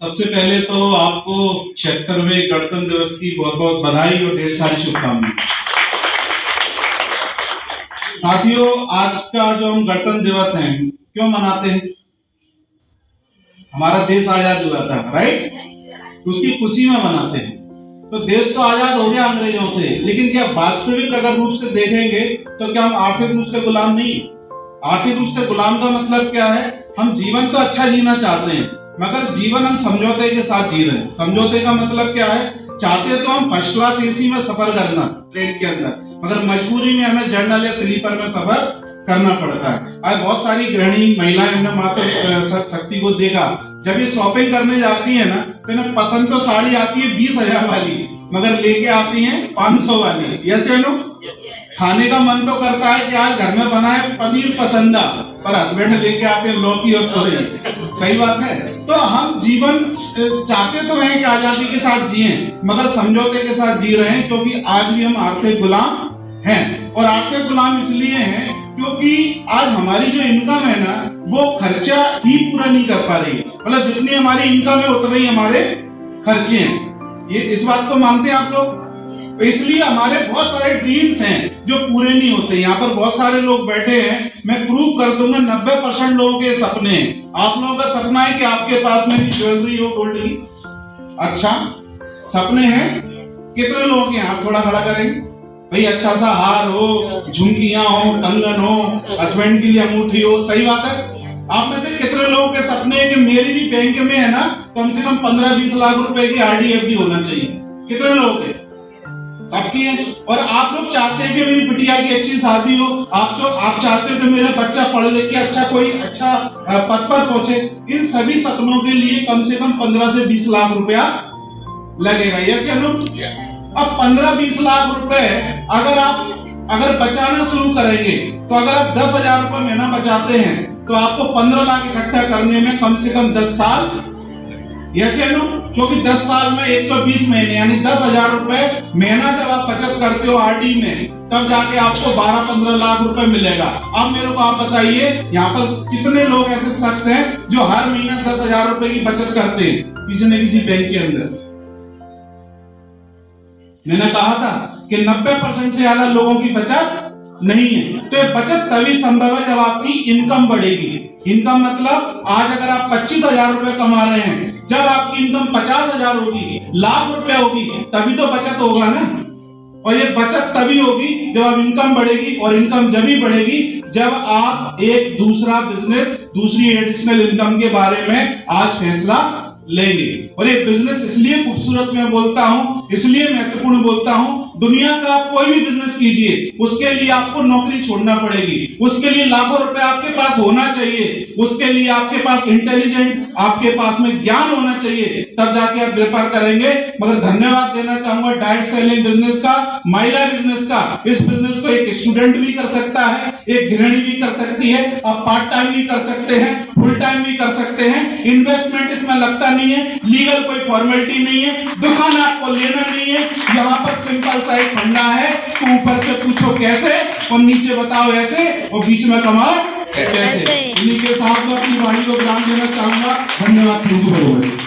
सबसे पहले तो आपको 76वें गणतंत्र दिवस की बहुत बहुत बधाई और ढेर सारी शुभकामनाएं। साथियों, आज का जो हम गणतंत्र दिवस है क्यों मनाते हैं? हमारा देश आजाद हुआ था, राइट? उसकी खुशी में मनाते हैं। तो देश तो आजाद हो गया अंग्रेजों से, लेकिन क्या वास्तविक अगर रूप से देखेंगे तो क्या हम आर्थिक रूप से गुलाम नहीं? आर्थिक रूप से गुलाम का मतलब क्या है? हम जीवन तो अच्छा जीना चाहते हैं, मगर जीवन हम समझौते के साथ जी रहे हैं। समझौते का मतलब क्या है? चाहते तो हम फर्स्ट क्लास एसी में सफर करना ट्रेन के अंदर, मगर मजबूरी में हमें जनरल या स्लीपर में सफर करना पड़ता है। आज बहुत सारी गृहिणी महिलाएं, हमने माता शक्ति को देखा, जब ये शॉपिंग करने जाती है ना, तो इन्हें पसंद तो साड़ी आती है 20,000 वाली, मगर लेके आती हैं 500 वाली। यस या नो? खाने का मन तो करता है कि आज घर में बनाए पनीर पसंदा, पर हस्बैंड लेके आते हैं लौकी और तोरी। सही बात है। तो हम जीवन चाहते तो हैं कि आजादी के साथ जिए, मगर समझौते के साथ जी रहे हैं, क्योंकि आज भी हम आर्थिक गुलाम हैं। और आर्थिक गुलाम इसलिए हैं क्योंकि आज हमारी जो इनकम है ना, वो खर्चा ही पूरा नहीं कर पा रही है। मतलब जितनी हमारी इनकम है उतने ही हमारे खर्चे हैं। ये इस बात को मानते हैं आप लोग? तो इसलिए हमारे बहुत सारे ड्रीम्स हैं जो पूरे नहीं होते। यहाँ पर बहुत सारे लोग बैठे हैं, मैं प्रूव कर दूंगा 90% लोगों के सपने हैं। आप लोगों का सपना है कि आपके पास में भी ज्वेलरी हो गोल्ड की? अच्छा, सपने हैं। कितने लोग हैं? आप थोड़ा खड़ा करेंगे भाई। अच्छा सा हार हो, झुमकियां हो, कंगन हो, हस्बैंड के लिए अंगूठी हो। सही बात है। आप में से कितने लोगों के सपने हैं कि मेरी भी बैंक में है ना कम से कम 15-20 लाख रुपए की आरडी एफडी होना चाहिए? कितने लोग हैं? सबकी है। और आप लोग चाहते हैं कि मेरी बिटिया की अच्छी शादी हो, आप चाहते हो कि मेरा बच्चा पढ़ लिख के अच्छा कोई अच्छा पद पर पहुंचे। इन सभी सपनों के लिए कम से कम 15 से 20 लाख रुपया लगेगा। यस या नो? अब 15-20 लाख रुपए अगर बचाना शुरू करेंगे, तो अगर आप 10,000 रुपए महीना बचाते हैं, तो आपको 15 लाख इकट्ठा करने में कम से कम 10 साल। यस या नो? क्योंकि 10 साल में 120 महीने, यानी 10,000 रुपए महीना जब आप बचत करते हो आरडी में, तब जाके आपको 12-15 लाख रुपए मिलेगा। अब मेरे को आप बताइए, यहाँ पर कितने लोग ऐसे शख्स हैं जो हर महीना 10,000 रुपए की बचत करते हैं किसी न किसी बैंक के अंदर? मैंने कहा था कि 90% से ज्यादा लोगों की बचत नहीं है। तो ये बचत तभी संभव है जब आपकी इनकम बढ़ेगी। इनकम मतलब आज अगर आप 25,000 रुपए कमा रहे हैं, जब आपकी इनकम 50,000 होगी, लाख रुपए होगी, तभी तो बचत होगा ना। और ये बचत तभी होगी जब आप इनकम बढ़ेगी, और इनकम जब ही बढ़ेगी जब आप एक दूसरा बिजनेस, दूसरी एडिशनल इनकम के बारे में आज फैसला लेंगे। और ये बिजनेस इसलिए खूबसूरत मैं बोलता हूं, इसलिए महत्वपूर्ण बोलता हूं, दुनिया का आप कोई भी बिजनेस कीजिए, उसके लिए आपको नौकरी छोड़ना पड़ेगी, उसके लिए लाखों रुपए आपके पास होना चाहिए, उसके लिए आपके पास इंटेलिजेंट, आपके पास में ज्ञान होना चाहिए, तब जाके आप व्यापार करेंगे। मगर धन्यवाद देना चाहूंगा डायरेक्ट सेलिंग बिजनेस का, महिला बिजनेस का। इस बिजनेस को एक स्टूडेंट भी कर सकता है, एक गृहिणी भी कर सकती है, आप पार्ट टाइम भी कर सकते हैं, फुल टाइम भी कर सकते हैं। इन्वेस्टमेंट इसमें लगता नहीं है, लीगल कोई फॉर्मेलिटी नहीं है, दुकान आपको लेना नहीं है। यहाँ पर सिंपल सा एक फंडा है, तो ऊपर से पूछो कैसे और नीचे बताओ ऐसे, और बीच में कमाओ कैसे। इन्हीं के साथ मैं अपनी वाणी को विराम देना चाहूंगा। धन्यवाद।